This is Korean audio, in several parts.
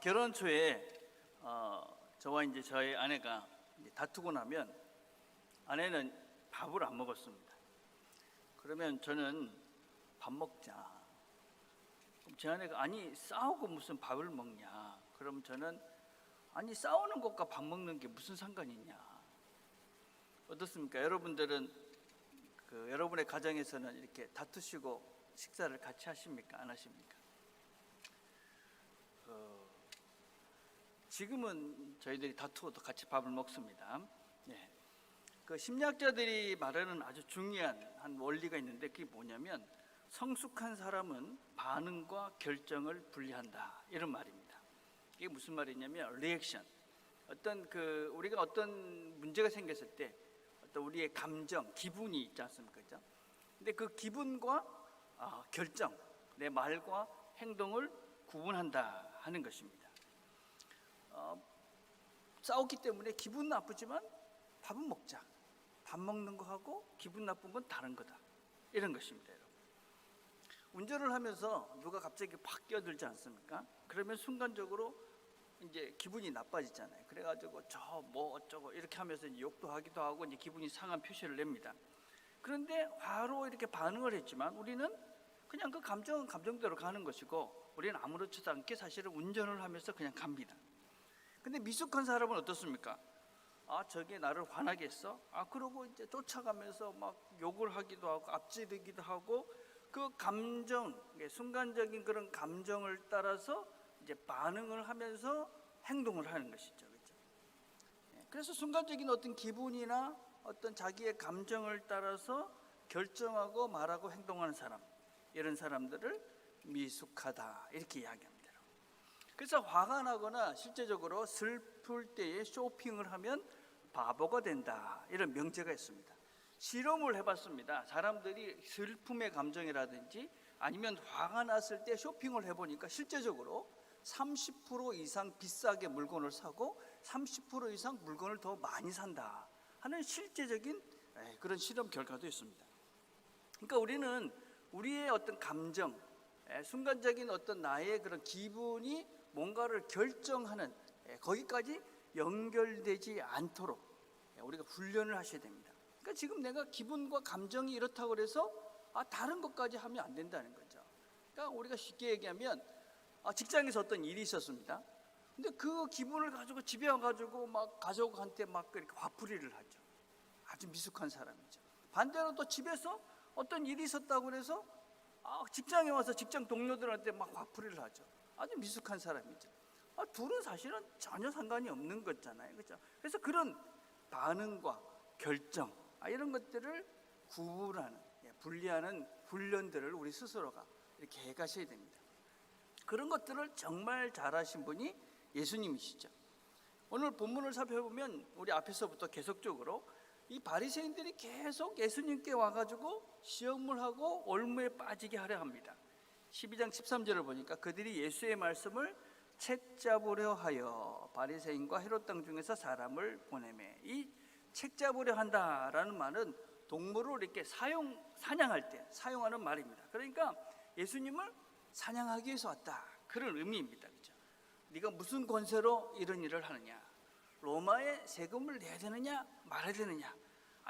결혼 초에 저와 이제 저희 아내가 이제 다투고 나면 아내는 밥을 안 먹었습니다. 그러면 저는 밥 먹자. 그럼 제 아내가 아니 싸우고 무슨 밥을 먹냐. 그럼 저는 아니 싸우는 것과 밥 먹는 게 무슨 상관이 있냐. 어떻습니까? 여러분들은 여러분의 가정에서는 이렇게 다투시고 식사를 같이 하십니까? 안 하십니까? 지금은 저희들이 다투어도 같이 밥을 먹습니다. 네. 심리학자들이 말하는 아주 중요한 한 원리가 있는데 그게 뭐냐면 성숙한 사람은 반응과 결정을 분리한다 이런 말입니다. 이게 무슨 말이냐면 리액션, 우리가 어떤 문제가 생겼을 때 어떤 우리의 감정, 기분이 있지 않습니까? 그죠? 근데 그 기분과 결정, 내 말과 행동을 구분한다 하는 것입니다. 싸웠기 때문에 기분 나쁘지만 밥은 먹자. 밥 먹는 거하고 기분 나쁜 건 다른 거다. 이런 것입니다, 여러분. 운전을 하면서 누가 갑자기 팍 끼어들지 않습니까? 그러면 순간적으로 이제 기분이 나빠지잖아요. 그래가지고 저 뭐 어쩌고 이렇게 하면서 이제 욕도 하기도 하고 이제 기분이 상한 표시를 냅니다. 그런데 바로 이렇게 반응을 했지만 우리는 그냥 그 감정은 감정대로 가는 것이고 우리는 아무렇지도 않게 사실은 운전을 하면서 그냥 갑니다. 근데 미숙한 사람은 어떻습니까? 저게 나를 화나게 했어? 그러고 이제 쫓아가면서 막 욕을 하기도 하고 앞지르기도 하고 그 감정, 순간적인 그런 감정을 따라서 이제 반응을 하면서 행동을 하는 것이죠. 그렇죠? 그래서 순간적인 어떤 기분이나 어떤 자기의 감정을 따라서 결정하고 말하고 행동하는 사람, 이런 사람들을 미숙하다 이렇게 이야기합니다. 그래서 화가 나거나 실제적으로 슬플 때에 쇼핑을 하면 바보가 된다 이런 명제가 있습니다. 실험을 해봤습니다. 사람들이 슬픔의 감정이라든지 아니면 화가 났을 때 쇼핑을 해보니까 실제적으로 30% 이상 비싸게 물건을 사고 30% 이상 물건을 더 많이 산다 하는 실제적인 그런 실험 결과도 있습니다. 그러니까 우리는 우리의 어떤 감정, 순간적인 어떤 나의 그런 기분이 뭔가를 결정하는 거기까지 연결되지 않도록 우리가 훈련을 하셔야 됩니다. 그러니까 지금 내가 기분과 감정이 이렇다고 해서 다른 것까지 하면 안 된다는 거죠. 그러니까 우리가 쉽게 얘기하면 직장에서 어떤 일이 있었습니다. 근데 그 기분을 가지고 집에 와가지고 막 가족한테 막 이렇게 화풀이를 하죠. 아주 미숙한 사람이죠. 반대로 또 집에서 어떤 일이 있었다고 해서 직장에 와서 직장 동료들한테 막 화풀이를 하죠. 아주 미숙한 사람이죠. 둘은 사실은 전혀 상관이 없는 거잖아요. 그렇죠? 그래서 그런 반응과 결정 이런 것들을 구분하는, 분리하는 훈련들을 우리 스스로가 이렇게 해가셔야 됩니다. 그런 것들을 정말 잘하신 분이 예수님이시죠. 오늘 본문을 살펴보면 우리 앞에서부터 계속적으로 이 바리새인들이 계속 예수님께 와가지고 시험을 하고 올무에 빠지게 하려 합니다. 12장 13절을 보니까 그들이 예수의 말씀을 책잡으려 하여 바리새인과 헤롯 땅 중에서 사람을 보내매. 이 책잡으려 한다라는 말은 동물을 이렇게 사냥할 때 사용하는 말입니다. 그러니까 예수님을 사냥하기 위해서 왔다 그런 의미입니다. 그렇죠? 네가 무슨 권세로 이런 일을 하느냐? 로마에 세금을 내야 되느냐 말아야 되느냐?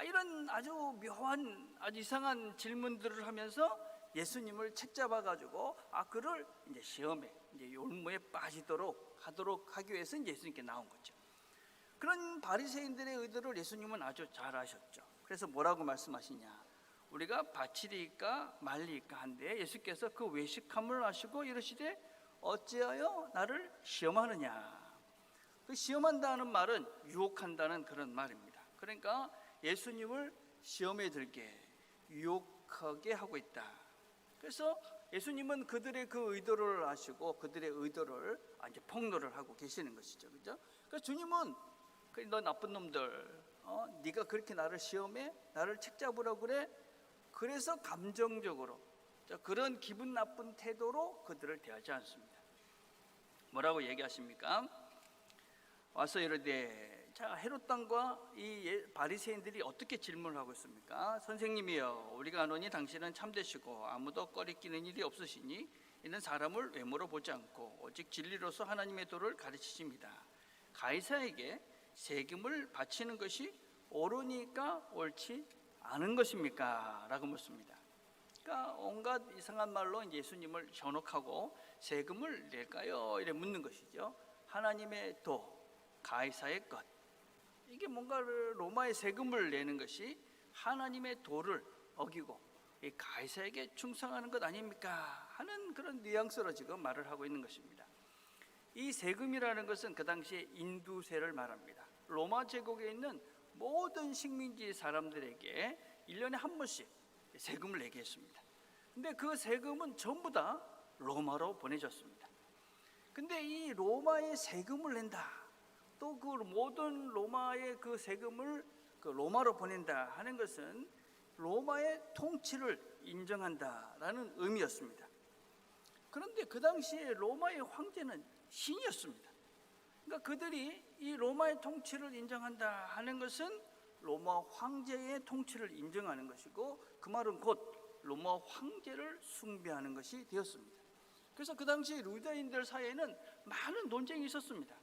이런 아주 묘한 아주 이상한 질문들을 하면서 예수님을 책잡아가지고 그를 이제 시험에 이제 율무에 빠지도록 하기 위해서 이제 예수님께 나온 거죠. 그런 바리새인들의 의도를 예수님은 아주 잘 아셨죠. 그래서 뭐라고 말씀하시냐? 우리가 바치리까 말리까 한데 예수께서 그 외식함을 아시고 이러시되 어찌하여 나를 시험하느냐? 그 시험한다는 말은 유혹한다는 그런 말입니다. 그러니까 예수님을 시험에 들게 유혹하게 하고 있다. 그래서 예수님은 그들의 그 의도를 아시고 그들의 의도를 이제 폭로를 하고 계시는 것이죠. 그죠? 그래서 주님은 너 나쁜 놈들, 네가 그렇게 나를 시험해? 나를 책잡으라고 그래? 그래서 감정적으로 그런 기분 나쁜 태도로 그들을 대하지 않습니다. 뭐라고 얘기하십니까? 와서 이르되 자 헤롯 땅과 이 바리새인들이 어떻게 질문을 하고 있습니까? 선생님이여 우리가 아노니 당신은 참되시고 아무도 꺼리끼는 일이 없으시니 이는 사람을 외모로 보지 않고 오직 진리로서 하나님의 도를 가르치십니다. 가이사에게 세금을 바치는 것이 옳으니까 옳지 않은 것입니까? 라고 묻습니다. 그러니까 온갖 이상한 말로 예수님을 현혹하고 세금을 낼까요? 이래 묻는 것이죠. 하나님의 도, 가이사의 것. 이게 뭔가 로마의 세금을 내는 것이 하나님의 도를 어기고 이 가이사에게 충성하는 것 아닙니까? 하는 그런 뉘앙스로 지금 말을 하고 있는 것입니다. 이 세금이라는 것은 그 당시에 인두세를 말합니다. 로마 제국에 있는 모든 식민지 사람들에게 1년에 한 번씩 세금을 내게 했습니다. 근데 그 세금은 전부 다 로마로 보내졌습니다. 근데 이 로마의 세금을 낸다, 또 그 모든 로마의 그 세금을 그 로마로 보낸다 하는 것은 로마의 통치를 인정한다라는 의미였습니다. 그런데 그 당시에 로마의 황제는 신이었습니다. 그러니까 그들이 이 로마의 통치를 인정한다 하는 것은 로마 황제의 통치를 인정하는 것이고, 그 말은 곧 로마 황제를 숭배하는 것이 되었습니다. 그래서 그 당시 유대인들 사이에는 많은 논쟁이 있었습니다.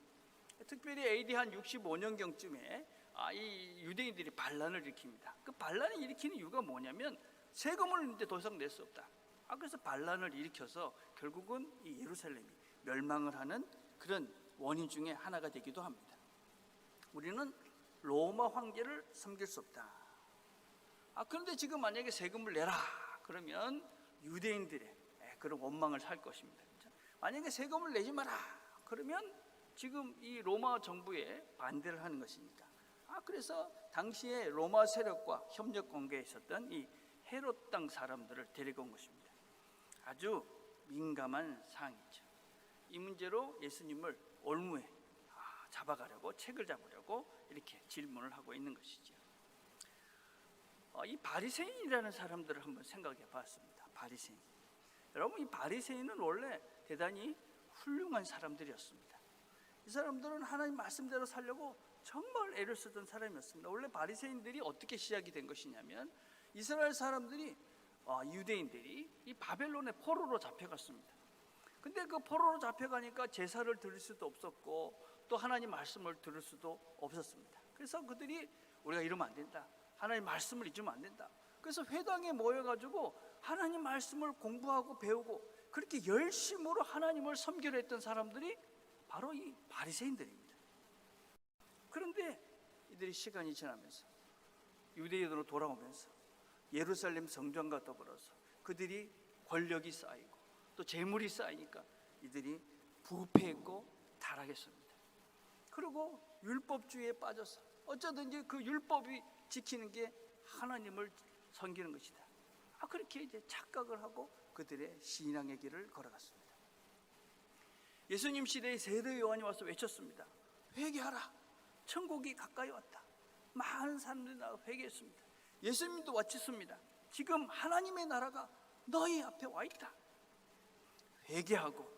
특별히 AD 한 65년경쯤에 이 유대인들이 반란을 일으킵니다. 그 반란을 일으키는 이유가 뭐냐면 세금을 이제 더 이상 낼 수 없다. 그래서 반란을 일으켜서 결국은 이 예루살렘이 멸망을 하는 그런 원인 중에 하나가 되기도 합니다. 우리는 로마 황제를 섬길 수 없다. 그런데 지금 만약에 세금을 내라 그러면 유대인들의 그런 원망을 살 것입니다. 만약에 세금을 내지 마라 그러면 지금 이 로마 정부에 반대를 하는 것이니까. 그래서 당시에 로마 세력과 협력 관계에 있었던 이 헤롯 땅 사람들을 데리고 온 것입니다. 아주 민감한 사항이죠. 이 문제로 예수님을 올무에 잡아가려고, 책을 잡으려고 이렇게 질문을 하고 있는 것이죠. 이 바리새인이라는 사람들을 한번 생각해 봤습니다. 바리새인. 여러분, 이 바리새인은 원래 대단히 훌륭한 사람들이었습니다. 이 사람들은 하나님 말씀대로 살려고 정말 애를 쓰던 사람이었습니다. 원래 바리새인들이 어떻게 시작이 된 것이냐면, 이스라엘 사람들이 유대인들이 이 바벨론의 포로로 잡혀갔습니다. 근데 그 포로로 잡혀가니까 제사를 드릴 수도 없었고 또 하나님 말씀을 들을 수도 없었습니다. 그래서 그들이 우리가 이러면 안 된다, 하나님 말씀을 잊으면 안 된다. 그래서 회당에 모여가지고 하나님 말씀을 공부하고 배우고 그렇게 열심으로 하나님을 섬기려 했던 사람들이 바로 이 바리새인들입니다. 그런데 이들이 시간이 지나면서 유대인으로 돌아오면서 예루살렘 성전과 더불어서 그들이 권력이 쌓이고 또 재물이 쌓이니까 이들이 부패했고 타락했습니다. 그리고 율법주의에 빠져서 어쩌든지 그 율법이 지키는 게 하나님을 섬기는 것이다. 그렇게 이제 착각을 하고 그들의 신앙의 길을 걸어갔습니다. 예수님 시대에 세례 요한이 와서 외쳤습니다. 회개하라, 천국이 가까이 왔다. 많은 사람들이 나와 회개했습니다. 예수님도 외쳤습니다. 지금 하나님의 나라가 너희 앞에 와 있다. 회개하고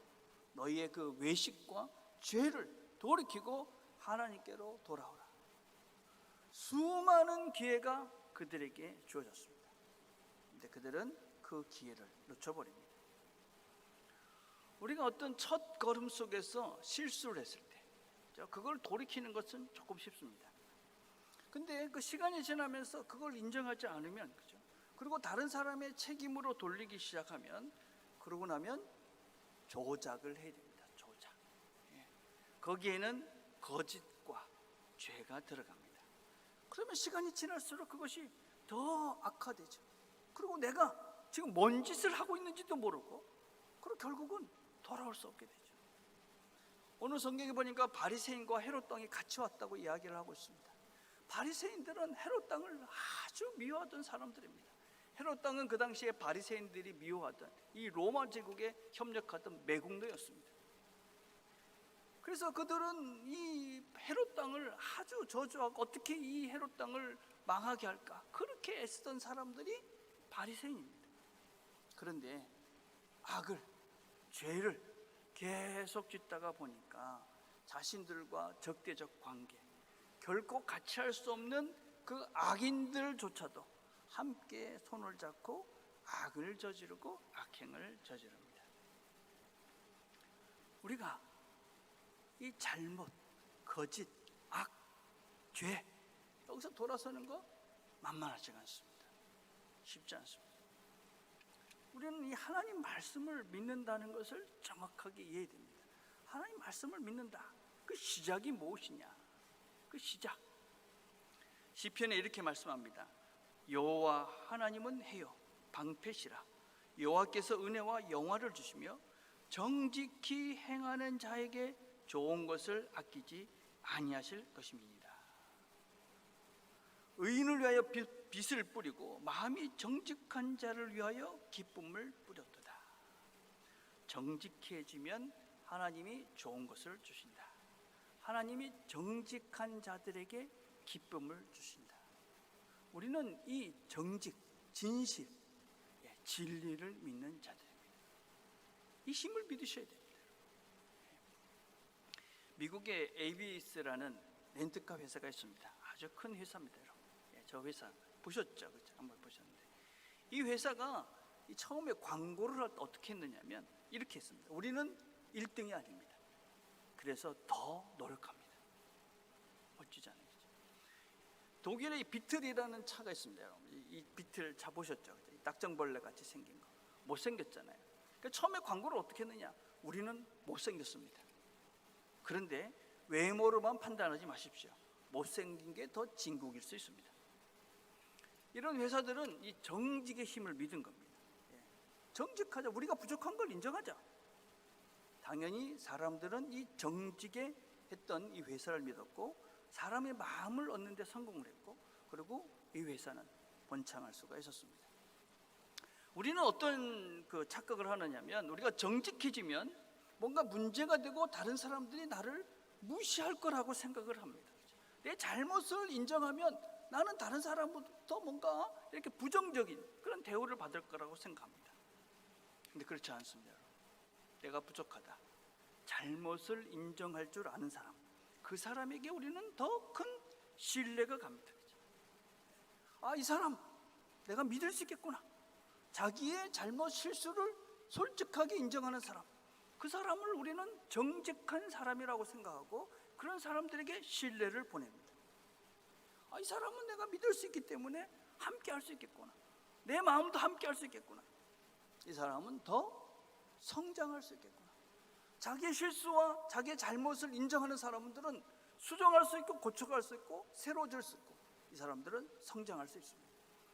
너희의 그 외식과 죄를 돌이키고 하나님께로 돌아오라. 수많은 기회가 그들에게 주어졌습니다. 그런데 그들은 그 기회를 놓쳐버립니다. 우리가 어떤 첫 걸음 속에서 실수를 했을 때 그걸 돌이키는 것은 조금 쉽습니다. 근데 그 시간이 지나면서 그걸 인정하지 않으면, 그죠? 그리고 다른 사람의 책임으로 돌리기 시작하면, 그러고 나면 조작을 해야 됩니다. 조작. 거기에는 거짓과 죄가 들어갑니다. 그러면 시간이 지날수록 그것이 더 악화되죠. 그리고 내가 지금 뭔 짓을 하고 있는지도 모르고, 그리고 결국은 돌아올 수 없게 되죠. 오늘 성경에 보니까 바리새인과 헤롯 왕이 같이 왔다고 이야기를 하고 있습니다. 바리새인들은 헤롯 왕을 아주 미워하던 사람들입니다. 헤롯 왕은 그 당시에 바리새인들이 미워하던 이 로마 제국에 협력하던 매국노였습니다. 그래서 그들은 이 헤롯 왕을 아주 저주하고 어떻게 이 헤롯 왕을 망하게 할까, 그렇게 애쓰던 사람들이 바리새인입니다. 그런데 악을, 죄를 계속 짓다가 보니까 자신들과 적대적 관계, 결코 같이 할 수 없는 그 악인들조차도 함께 손을 잡고 악을 저지르고 악행을 저지릅니다. 우리가 이 잘못, 거짓, 악, 죄 여기서 돌아서는 거 만만하지가 않습니다. 쉽지 않습니다. 우리는 이 하나님 말씀을 믿는다는 것을 정확하게 이해해야 됩니다. 하나님 말씀을 믿는다. 그 시작이 무엇이냐? 그 시작. 시편에 이렇게 말씀합니다. 여호와 하나님은 해요 방패시라. 여호와께서 은혜와 영화를 주시며 정직히 행하는 자에게 좋은 것을 아끼지 아니하실 것입니다. 의인을 위하여 빛을 뿌리고 마음이 정직한 자를 위하여 기쁨을 뿌렸도다. 정직해지면 하나님이 좋은 것을 주신다. 하나님이 정직한 자들에게 기쁨을 주신다. 우리는 이 정직, 진실, 진리를 믿는 자들입니다. 이 힘을 믿으셔야 됩니다. 미국의 ABS라는 렌트카 회사가 있습니다. 아주 큰 회사입니다. 저 회사 보셨죠? 그렇죠? 한번 보셨는데 이 회사가 처음에 광고를 할 때 어떻게 했느냐면 이렇게 했습니다. 우리는 1등이 아닙니다. 그래서 더 노력합니다. 멋지지 않아요? 독일의 비틀이라는 차가 있습니다. 이 비틀 차 보셨죠? 딱정벌레 같이 생긴 거 못생겼잖아요. 그러니까 처음에 광고를 어떻게 했느냐? 우리는 못생겼습니다. 그런데 외모로만 판단하지 마십시오. 못생긴 게 더 진국일 수 있습니다. 이런 회사들은 이 정직의 힘을 믿은 겁니다. 정직하자. 우리가 부족한 걸 인정하자. 당연히 사람들은 이 정직에 했던 이 회사를 믿었고 사람의 마음을 얻는 데 성공을 했고 그리고 이 회사는 번창할 수가 있었습니다. 우리는 어떤 착각을 하느냐면 우리가 정직해지면 뭔가 문제가 되고 다른 사람들이 나를 무시할 거라고 생각을 합니다. 내 잘못을 인정하면 나는 다른 사람부터 뭔가 이렇게 부정적인 그런 대우를 받을 거라고 생각합니다. 근데 그렇지 않습니다. 내가 부족하다. 잘못을 인정할 줄 아는 사람, 그 사람에게 우리는 더 큰 신뢰가 갑니다. 아, 이 사람 내가 믿을 수 있겠구나. 자기의 잘못 실수를 솔직하게 인정하는 사람, 그 사람을 우리는 정직한 사람이라고 생각하고 그런 사람들에게 신뢰를 보냅니다. 아, 이 사람은 내가 믿을 수 있기 때문에 함께 할 수 있겠구나. 내 마음도 함께 할 수 있겠구나. 이 사람은 더 성장할 수 있겠구나. 자기의 실수와 자기의 잘못을 인정하는 사람들은 수정할 수 있고 고쳐갈 수 있고 새로워질 수 있고 이 사람들은 성장할 수 있습니다.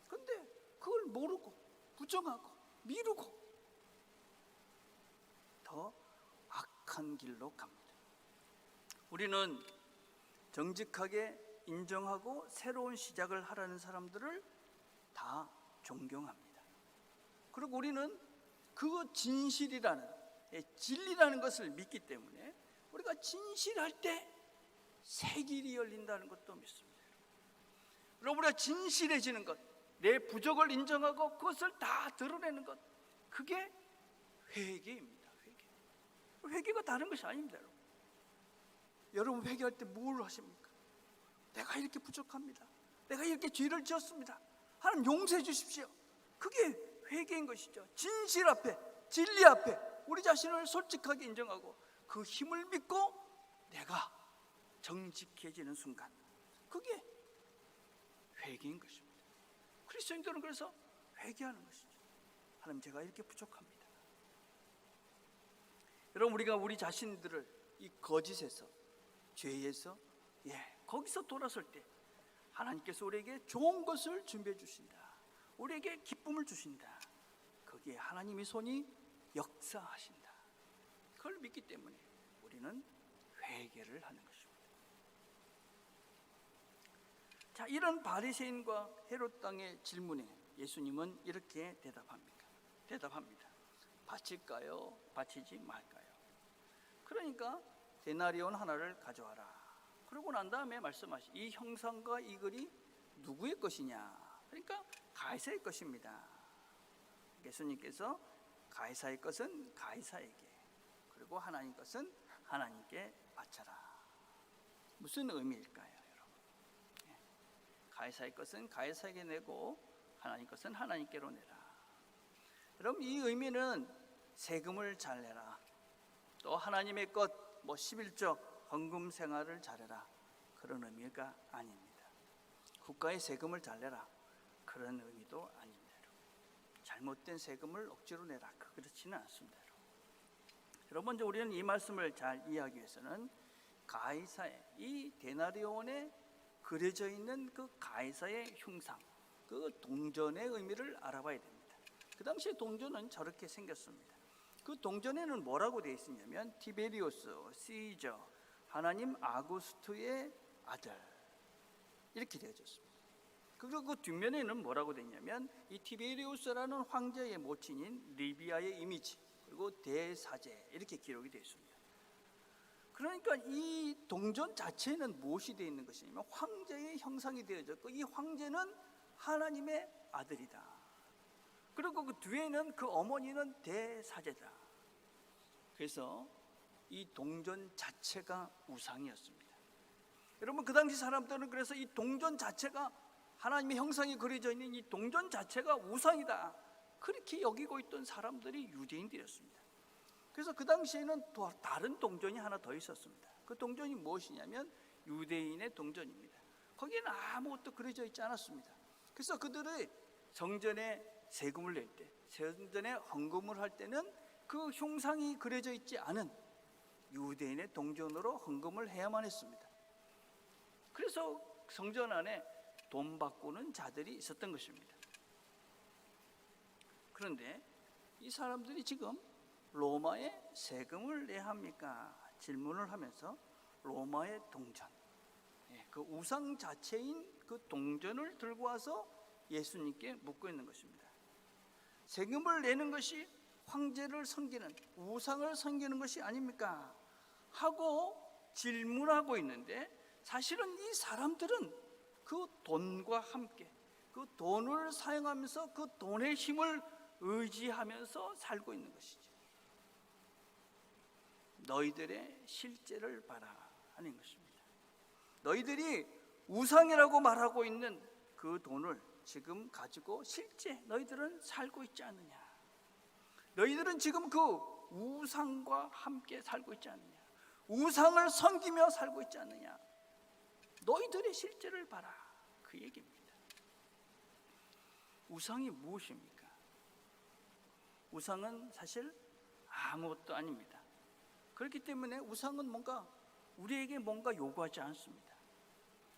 그런데 그걸 모르고 부정하고 미루고 더 악한 길로 갑니다. 우리는 정직하게 인정하고 새로운 시작을 하라는 사람들을 다 존경합니다. 그리고 우리는 그 진실이라는 진리라는 것을 믿기 때문에 우리가 진실할 때 새 길이 열린다는 것도 믿습니다. 여러분, 우리가 진실해지는 것, 내 부족을 인정하고 그것을 다 드러내는 것, 그게 회개입니다. 회개가 다른 것이 아닙니다. 여러분 회개할 때 뭘 하십니까? 내가 이렇게 부족합니다. 내가 이렇게 죄를 지었습니다. 하나님 용서해 주십시오. 그게 회개인 것이죠. 진실 앞에, 진리 앞에 우리 자신을 솔직하게 인정하고 그 힘을 믿고 내가 정직해지는 순간, 그게 회개인 것입니다. 그리스도인들은 그래서 회개하는 것이죠. 하나님, 제가 이렇게 부족합니다. 여러분, 우리가 우리 자신들을 이 거짓에서, 죄에서, 거기서 돌아설 때 하나님께서 우리에게 좋은 것을 준비해 주신다. 우리에게 기쁨을 주신다. 거기에 하나님의 손이 역사하신다. 그걸 믿기 때문에 우리는 회개를 하는 것입니다. 자, 이런 바리새인과 헤롯 왕의 질문에 예수님은 이렇게 대답합니다. 바칠까요? 바치지 말까요? 그러니까 데나리온 하나를 가져와라. 그러고 난 다음에 말씀하시, 이 형상과 이 글이 누구의 것이냐? 그러니까 가이사의 것입니다. 예수님께서 가이사의 것은 가이사에게, 그리고 하나님 것은 하나님께 바쳐라. 무슨 의미일까요, 여러분? 가이사의 것은 가이사에게 내고 하나님 것은 하나님께로 내라. 여러분, 이 의미는 세금을 잘 내라, 또 하나님의 것, 11조 헌금 생활을 잘해라, 그런 의미가 아닙니다. 국가의 세금을 잘 내라, 그런 의미도 아닙니다. 잘못된 세금을 억지로 내라, 그렇지는 않습니다. 여러분, 먼저 우리는 이 말씀을 잘 이해하기 위해서는 가이사의, 이 데나리온에 그려져 있는 그 가이사의 흉상, 그 동전의 의미를 알아봐야 됩니다. 그 당시에 동전은 저렇게 생겼습니다. 그 동전에는 뭐라고 되어 있었냐면 티베리우스, 시저, 하나님 아구스투의 아들, 이렇게 되어졌습니다. 그리고 그 뒷면에는 뭐라고 되어 있냐면 이 티베리우스라는 황제의 모친인 리비아의 이미지, 그리고 대사제, 이렇게 기록이 되어 있습니다. 그러니까 이 동전 자체는 무엇이 되어 있는 것이냐면 황제의 형상이 되어졌고, 이 황제는 하나님의 아들이다. 그리고 그 뒤에는 그 어머니는 대사제다. 그래서 이 동전 자체가 우상이었습니다. 여러분, 그 당시 사람들은 그래서 이 동전 자체가, 하나님의 형상이 그려져 있는 이 동전 자체가 우상이다, 그렇게 여기고 있던 사람들이 유대인들이었습니다. 그래서 그 당시에는 또 다른 동전이 하나 더 있었습니다. 그 동전이 무엇이냐면 유대인의 동전입니다. 거기에는 아무것도 그려져 있지 않았습니다. 그래서 그들의 성전에 세금을 낼 때, 성전에 헌금을 할 때는 그 흉상이 그려져 있지 않은 유대인의 동전으로 헌금을 해야만 했습니다. 그래서 성전 안에 돈 바꾸는 자들이 있었던 것입니다. 그런데 이 사람들이 지금 로마에 세금을 내야 합니까? 질문을 하면서 로마의 동전, 그 우상 자체인 그 동전을 들고 와서 예수님께 묻고 있는 것입니다. 세금을 내는 것이 황제를 섬기는, 우상을 섬기는 것이 아닙니까? 하고 질문하고 있는데, 사실은 이 사람들은 그 돈과 함께, 그 돈을 사용하면서 그 돈의 힘을 의지하면서 살고 있는 것이죠. 너희들의 실제를 봐라 하는 것입니다. 너희들이 우상이라고 말하고 있는 그 돈을 지금 가지고 실제 너희들은 살고 있지 않느냐? 너희들은 지금 그 우상과 함께 살고 있지 않느냐? 우상을 섬기며 살고 있지 않느냐? 너희들의 실제를 봐라, 그 얘기입니다. 우상이 무엇입니까? 우상은 사실 아무것도 아닙니다. 그렇기 때문에 우상은 뭔가 우리에게 뭔가 요구하지 않습니다.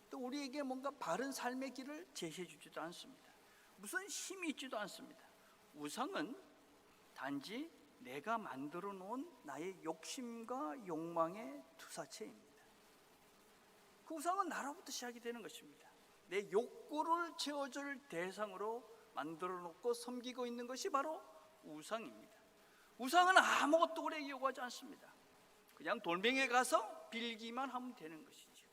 또 우리에게 뭔가 바른 삶의 길을 제시해 주지도 않습니다. 무슨 힘이 있지도 않습니다. 우상은 단지 내가 만들어 놓은 나의 욕심과 욕망의 투사체입니다. 그 우상은 나로부터 시작이 되는 것입니다. 내 욕구를 채워줄 대상으로 만들어 놓고 섬기고 있는 것이 바로 우상입니다. 우상은 아무것도 우리에게 요구하지 않습니다. 그냥 돌멩이에 가서 빌기만 하면 되는 것이죠.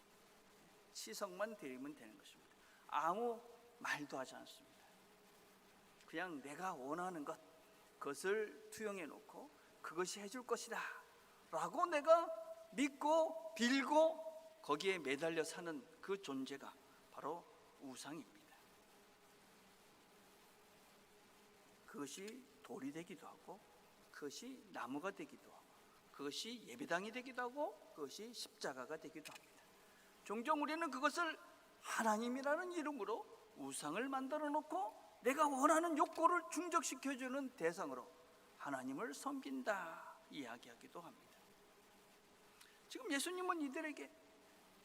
시성만 드리면 되는 것입니다. 아무 말도 하지 않습니다. 그냥 내가 원하는 것, 그것을 투영해 놓고 그것이 해줄 것이다 라고 내가 믿고 빌고 거기에 매달려 사는 그 존재가 바로 우상입니다. 그것이 돌이 되기도 하고, 그것이 나무가 되기도 하고, 그것이 예배당이 되기도 하고, 그것이 십자가가 되기도 합니다. 종종 우리는 그것을 하나님이라는 이름으로 우상을 만들어 놓고 내가 원하는 욕구를 충족시켜주는 대상으로 하나님을 섬긴다 이야기하기도 합니다. 지금 예수님은 이들에게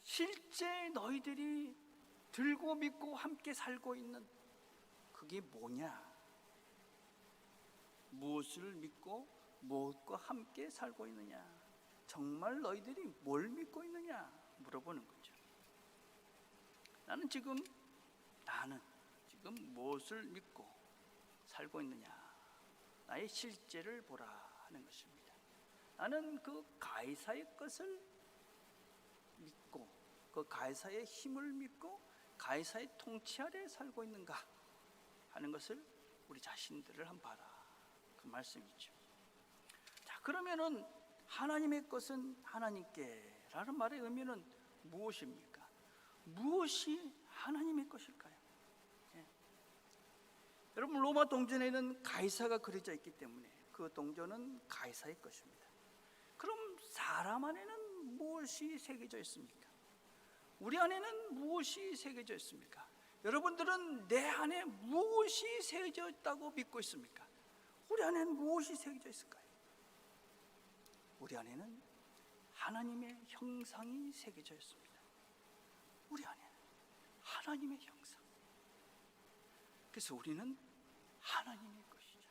실제 너희들이 들고 믿고 함께 살고 있는 그게 뭐냐? 무엇을 믿고 무엇과 함께 살고 있느냐? 정말 너희들이 뭘 믿고 있느냐? 물어보는 거죠. 나는 지금 무엇을 믿고 살고 있느냐? 나의 실제를 보라 하는 것입니다. 나는 그 가이사의 것을 믿고, 그 가이사의 힘을 믿고 가이사의 통치 아래 살고 있는가 하는 것을 우리 자신들을 한번 봐라, 그 말씀이죠. 자, 그러면은 하나님의 것은 하나님께라는 말의 의미는 무엇입니까? 무엇이 하나님의 것일까요? 예. 여러분, 로마 동전에는 가이사가 그려져 있기 때문에 그 동전은 가이사의 것입니다. 그럼 사람 안에는 무엇이 새겨져 있습니까? 우리 안에는 무엇이 새겨져 있습니까? 여러분들은 내 안에 무엇이 새겨져 있다고 믿고 있습니까? 우리 안에는 무엇이 새겨져 있을까요? 우리 안에는 하나님의 형상이 새겨져 있습니다. 우리 안에는 하나님의 형상. 그래서 우리는 하나님의 것이죠.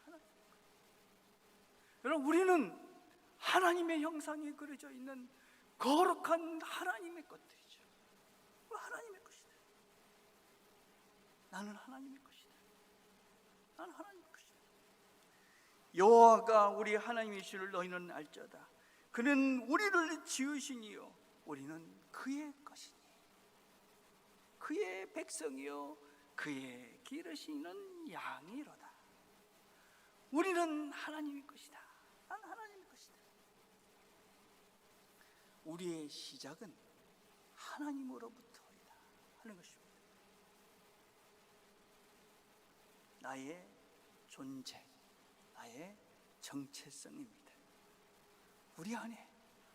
여러분, 우리는 하나님의 형상이 그려져 있는 거룩한 하나님의 것들이죠. 하나님의 것이다. 나는 하나님의 것이다. 나는 하나님의 것이다. 여호와가 우리 하나님이시를 너희는 알지어다. 그는 우리를 지으시니요 우리는 그의 것이니 그의 백성이요 그의 기르시는 양이로다. 우리는 하나님의 것이다. 난 하나님의 것이다. 우리의 시작은 하나님으로부터이다 하는 것입니다. 나의 존재, 나의 정체성입니다. 우리 안에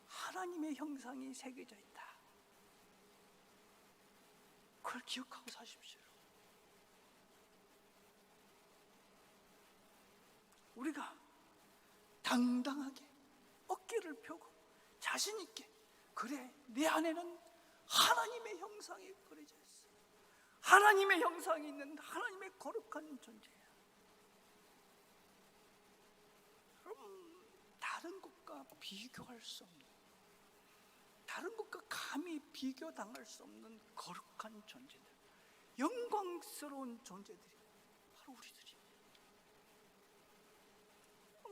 하나님의 형상이 새겨져 있다. 그걸 기억하고 사십시오. 우리가 당당하게 어깨를 펴고 자신 있게, 그래, 내 안에는 하나님의 형상이 그려져 있어. 하나님의 형상이 있는 하나님의 거룩한 존재야. 그럼 다른 것과 비교할 수 없는, 다른 것과 감히 비교당할 수 없는 거룩한 존재들, 영광스러운 존재들이 바로 우리들입니다.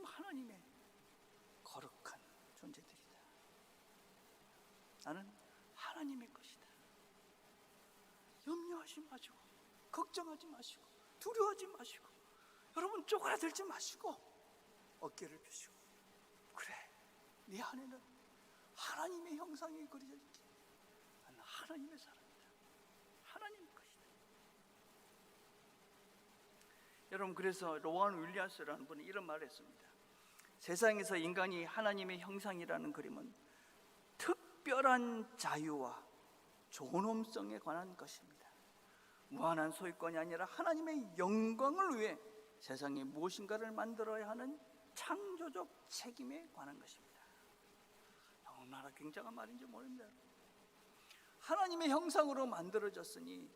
하나님의 거룩한 존재들이다. 나는 하나님의 것이다. 염려하지 마시고, 걱정하지 마시고, 두려워하지 마시고, 여러분 쪼그라들지 마시고 어깨를 펴시고, 그래, 네 안에는 하나님의 형상이 그려져 있기, 나는 하나님의 사람이다. 하나님의 것이다. 여러분, 그래서 로완 윌리엄스라는 분이 이런 말을 했습니다. 세상에서 인간이 하나님의 형상이라는 그림은 특별한 자유와 존엄성에 관한 것입니다. 무한한 소유권이 아니라 하나님의 영광을 위해 세상에 무엇인가를 만들어야 하는 창조적 책임에 관한 것입니다. 얼마나 굉장한 말인지 모릅니다. 하나님의 형상으로 만들어졌으니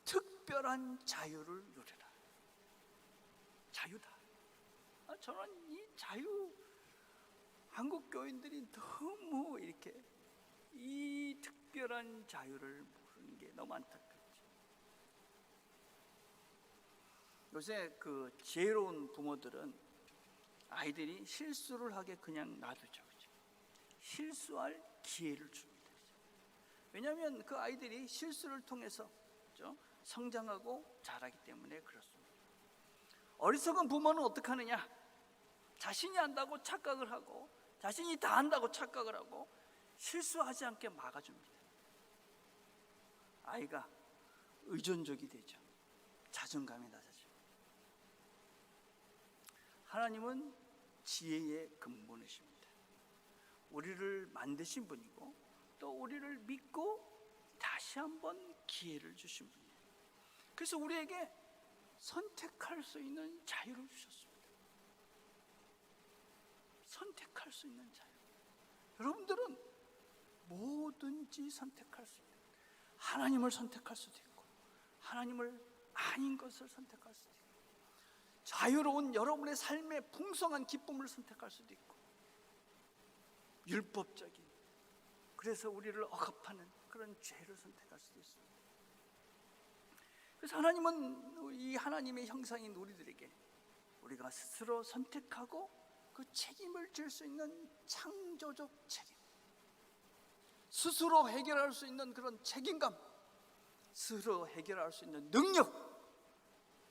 특별한 자유를 누리라. 자유다. 저는 이 자유, 한국 교인들이 너무 이렇게 이 특별한 자유를 모르는 게 너무 안타깝죠. 요새 그 지혜로운 부모들은 아이들이 실수를 하게 그냥 놔두죠. 그렇죠? 실수할 기회를 줍니다. 왜냐하면 그 아이들이 실수를 통해서, 그렇죠? 성장하고 자라기 때문에 그렇습니다. 어리석은 부모는 어떻게 하느냐? 자신이 안다고 착각을 하고, 자신이 다 안다고 착각을 하고 실수하지 않게 막아줍니다. 아이가 의존적이 되죠. 자존감이 낮아집니다. 하나님은 지혜의 근본이십니다. 우리를 만드신 분이고, 또 우리를 믿고 다시 한번 기회를 주신 분이에요. 그래서 우리에게 선택할 수 있는 자유를 주셨습니다. 선택할 수 있는 자유. 여러분들은 뭐든지 선택할 수 있는, 하나님을 선택할 수도 있고, 하나님을 아닌 것을 선택할 수도 있고, 자유로운 여러분의 삶의 풍성한 기쁨을 선택할 수도 있고, 율법적인, 그래서 우리를 억압하는 그런 죄를 선택할 수도 있습니다. 그래서 하나님은 이 하나님의 형상인 우리들에게 우리가 스스로 선택하고 그 책임을 질 수 있는 창조적 책임, 스스로 해결할 수 있는 그런 책임감, 스스로 해결할 수 있는 능력,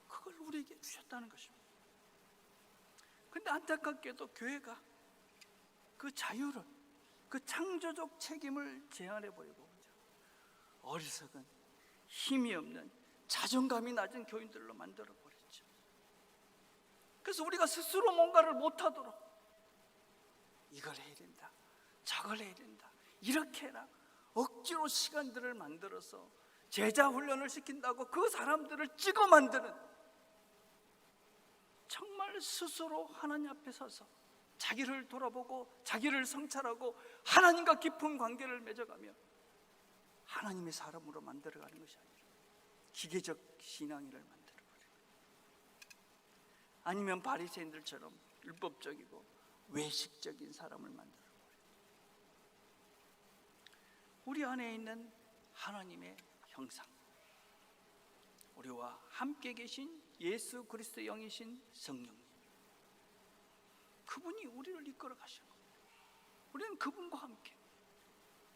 그걸 우리에게 주셨다는 것입니다. 그런데 안타깝게도 교회가 그 자유를, 그 창조적 책임을 제한해버리고, 어리석은, 힘이 없는, 자존감이 낮은 교인들로 만들어버렸죠. 그래서 우리가 스스로 뭔가를 못하도록 이걸 해야 된다, 저걸 해야 된다, 이렇게 해라, 억지로 시간들을 만들어서 제자 훈련을 시킨다고 그 사람들을 찍어 만드는, 정말 스스로 하나님 앞에 서서 자기를 돌아보고 자기를 성찰하고 하나님과 깊은 관계를 맺어가며 하나님의 사람으로 만들어가는 것이 아니라 기계적 신앙인을 만들어버려요. 아니면 바리새인들처럼 율법적이고 외식적인 사람을 만들어버려요. 우리 안에 있는 하나님의 형상, 우리와 함께 계신 예수 그리스도의 영이신 성령님, 그분이 우리를 이끌어 가시는 겁니다. 우리는 그분과 함께,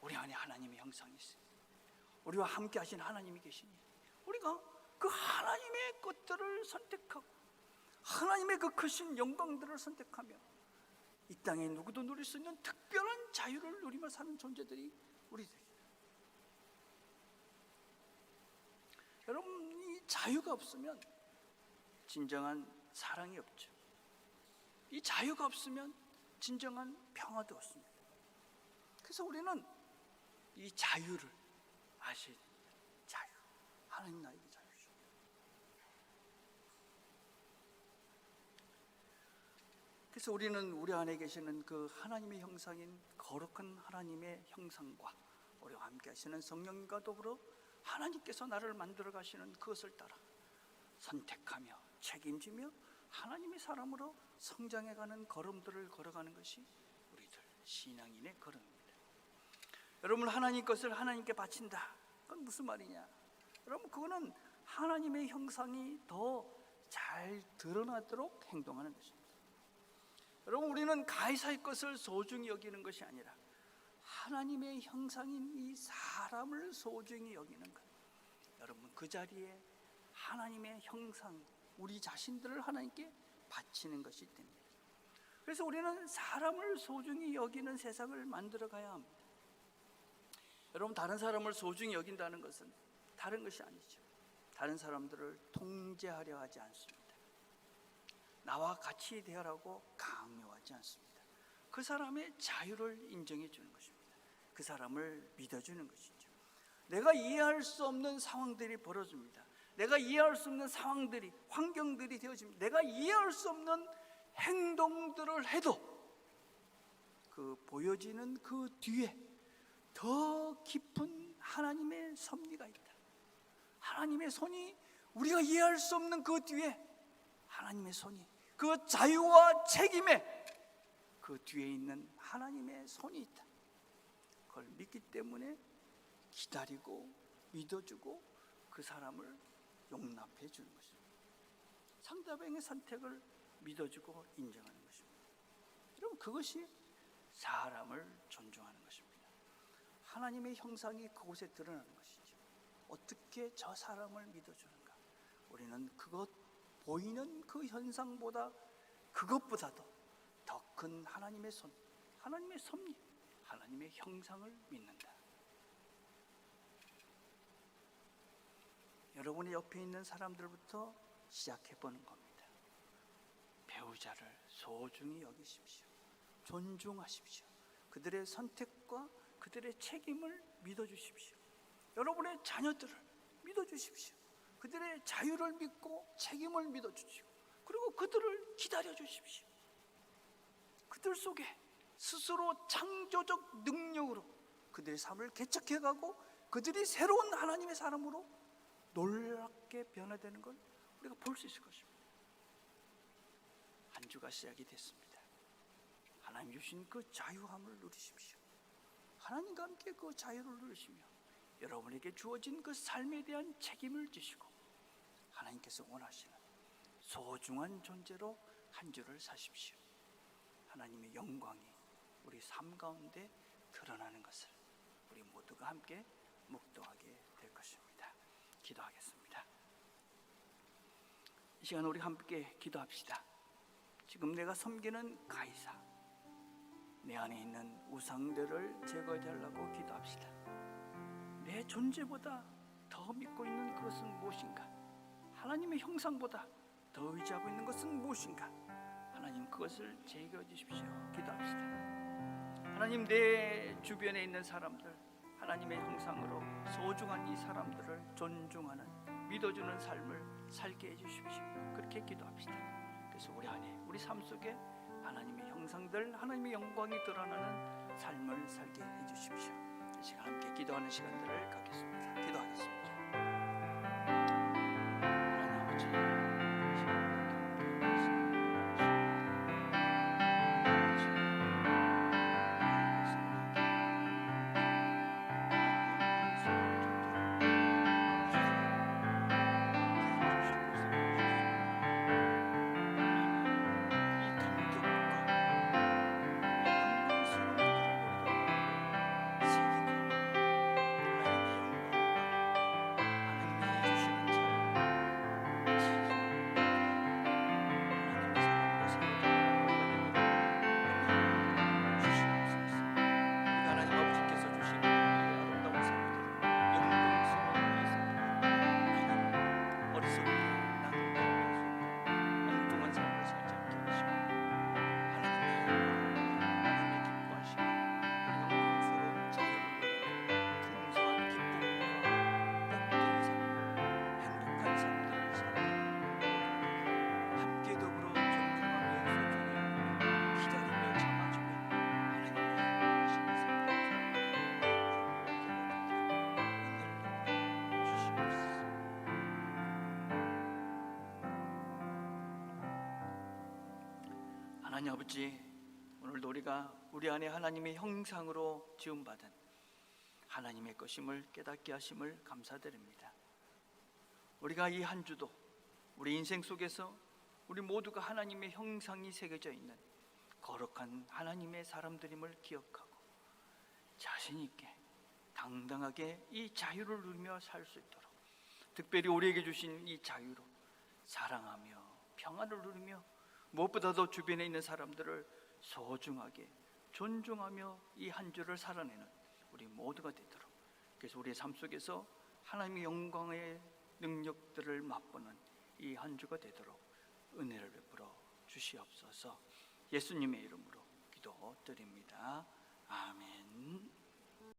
우리 안에 하나님의 형상이 있습니다. 우리와 함께 하신 하나님이 계시니 우리가 그 하나님의 것들을 선택하고 하나님의 그 크신 영광들을 선택하며 이 땅에 누구도 누릴 수 있는 특별한 자유를 누리며 사는 존재들이 우리들이에요. 여러분, 이 자유가 없으면 진정한 사랑이 없죠. 이 자유가 없으면 진정한 평화도 없습니다. 그래서 우리는 이 자유를 아셔야 됩니다. 자유, 하나님 나에게 자유 주십니다. 그래서 우리는 우리 안에 계시는 그 하나님의 형상인 거룩한 하나님의 형상과 우리와 함께 하시는 성령님과 더불어 하나님께서 나를 만들어 가시는 그것을 따라 선택하며 책임지며 하나님의 사람으로 성장해가는 걸음들을 걸어가는 것이 우리들 신앙인의 걸음입니다. 여러분, 하나님 것을 하나님께 바친다, 그건 무슨 말이냐? 여러분, 그거는 하나님의 형상이 더 잘 드러나도록 행동하는 것입니다. 여러분, 우리는 가이사의 것을 소중히 여기는 것이 아니라 하나님의 형상인 이 사람을 소중히 여기는 것. 여러분, 그 자리에 하나님의 형상, 우리 자신들을 하나님께 바치는 것이 됩니다. 그래서 우리는 사람을 소중히 여기는 세상을 만들어 가야 합니다. 여러분, 다른 사람을 소중히 여긴다는 것은 다른 것이 아니죠. 다른 사람들을 통제하려 하지 않습니다. 나와 같이 대하라고 강요하지 않습니다. 그 사람의 자유를 인정해 주는 것입니다. 그 사람을 믿어주는 것이죠. 내가 이해할 수 없는 상황들이 벌어집니다. 내가 이해할 수 없는 상황들이, 환경들이 되어집니다. 내가 이해할 수 없는 행동들을 해도 그 보여지는 그 뒤에 더 깊은 하나님의 섭리가 있다. 하나님의 손이, 우리가 이해할 수 없는 그 뒤에 하나님의 손이, 그 자유와 책임에 그 뒤에 있는 하나님의 손이 있다. 그걸 믿기 때문에 기다리고 믿어주고 그 사람을 용납해 주는 것입니다. 상대방의 선택을 믿어주고 인정하는 것입니다. 여러분, 그것이 사람을 존중하는 것입니다. 하나님의 형상이 그곳에 드러나는 것이죠. 어떻게 저 사람을 믿어주는가? 우리는 그것, 보이는 그 현상보다, 그것보다도 더 큰 하나님의 손, 하나님의 섭리, 하나님의 형상을 믿는다. 여러분의 옆에 있는 사람들부터 시작해 보는 겁니다. 배우자를 소중히 여기십시오. 존중하십시오. 그들의 선택과 그들의 책임을 믿어주십시오. 여러분의 자녀들을 믿어주십시오. 그들의 자유를 믿고 책임을 믿어주시고, 그리고 그들을 기다려주십시오. 그들 속에 스스로 창조적 능력으로 그들의 삶을 개척해가고 그들이 새로운 하나님의 사람으로 놀랍게 변화되는 걸 우리가 볼 수 있을 것입니다. 한 주가 시작이 됐습니다. 하나님 주신 그 자유함을 누리십시오. 하나님과 함께 그 자유를 누리시며 여러분에게 주어진 그 삶에 대한 책임을 지시고 하나님께서 원하시는 소중한 존재로 한 주를 사십시오. 하나님의 영광이 우리 삶 가운데 드러나는 것을 우리 모두가 함께 묵도하게 될 것입니다. 기도하겠습니다. 이 시간 우리 함께 기도합시다. 지금 내가 섬기는 가이사, 내 안에 있는 우상들을 제거해 달라고 기도합시다. 내 존재보다 더 믿고 있는 그것은 무엇인가? 하나님의 형상보다 더 의지하고 있는 것은 무엇인가? 하나님, 그것을 제거해 주십시오. 기도합시다. 하나님, 내 주변에 있는 사람들, 하나님의 형상으로 소중한 이 사람들을 존중하는, 믿어주는 삶을 살게 해주십시오. 그렇게 기도합시다. 그래서 우리 안에, 우리 삶 속에 하나님의 형상들, 하나님의 영광이 드러나는 삶을 살게 해주십시오. 이 시간 함께 기도하는 시간들을 갖겠습니다. 기도하겠습니다. 하나님 아버지, 하나님 아버지, 오늘도 우리가 우리 안에 하나님의 형상으로 지음받은 하나님의 것임을 깨닫게 하심을 감사드립니다. 우리가 이 한 주도 우리 인생 속에서 우리 모두가 하나님의 형상이 새겨져 있는 거룩한 하나님의 사람들임을 기억하고 자신 있게 당당하게 이 자유를 누리며 살 수 있도록, 특별히 우리에게 주신 이 자유로 사랑하며 평안을 누리며 무엇보다도 주변에 있는 사람들을 소중하게 존중하며 이 한 주를 살아내는 우리 모두가 되도록, 그래서 우리의 삶 속에서 하나님의 영광의 능력들을 맛보는 이 한 주가 되도록 은혜를 베풀어 주시옵소서. 예수님의 이름으로 기도드립니다. 아멘.